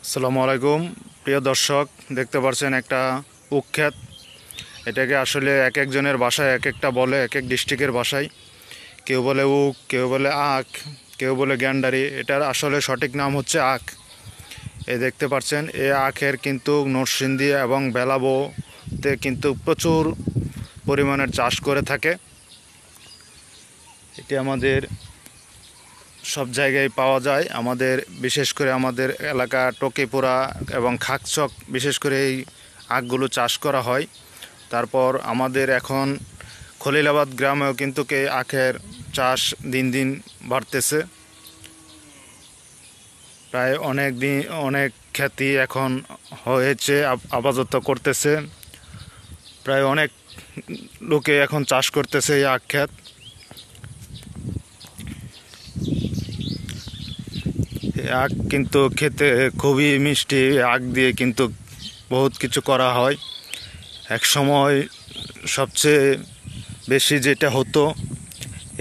আসসালামু আলাইকুম প্রিয় দর্শক, দেখতে পাচ্ছেন একটা উখ ক্ষেত। এটাকে আসলে এক একজনের ভাষায় এক একটা বলে, এক এক ডিস্ট্রিক্টের ভাষায়। কেউ বলে উখ, কেউ বলে আখ, কেউ বলে গ্যান্ডারি। এটার আসলে সঠিক নাম হচ্ছে আখ। এই দেখতে পাচ্ছেন এই আখের কিন্তু নরসিংদী এবং বেলাবোতে কিন্তু প্রচুর পরিমাণের চাষ করে থাকে। এটি আমাদের সব জায়গায় পাওয়া যায়। আমাদের বিশেষ করে আমাদের এলাকা টকিপুরা এবং খাকচক বিশেষ করে এই আখগুলো চাষ করা হয়। তারপর আমাদের এখন খলিলাবাদ গ্রামেও কিন্তু আখের চাষ দিন দিন বাড়তেছে। প্রায় অনেক খ্যাতি এখন হয়েছে, আপাতত করতেছে। প্রায় অনেক লোকে এখন চাষ করতেছে এই আখ ক্ষেত। আখ কিন্তু খেতে খুবই মিষ্টি। আখ দিয়ে কিন্তু বহুত কিছু করা হয়। এক সময় সবচেয়ে বেশি যেটা হতো,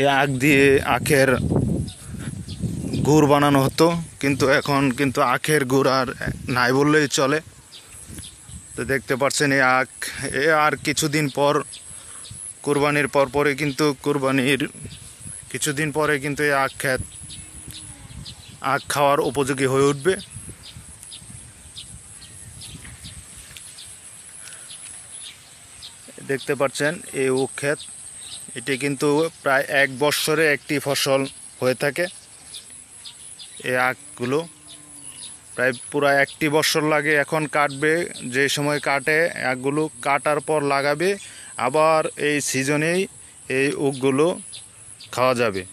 এই আখ দিয়ে আখের গুড় বানানো হতো, কিন্তু এখন কিন্তু আখের গুড় আর নাই বললেই চলে। তো দেখতে পাচ্ছেন এই আখ আর কিছুদিন পর কুরবানির পরে কিন্তু কুরবানির কিছুদিন পরে কিন্তু এই আখ খাওয়ার উপযোগী হয়ে উঠবে। দেখতে পাচ্ছেন এই উখ ক্ষেত, এটি কিন্তু প্রায় এক বৎসরে একটি ফসল হয়ে থাকে। এই আখগুলো প্রায় পুরো একটি বছর লাগে। এখন কাটবে, যে সময় কাটে আখগুলো কাটার পর লাগাবে, আবার এই সিজনেই এই উখগুলো খাওয়া যাবে।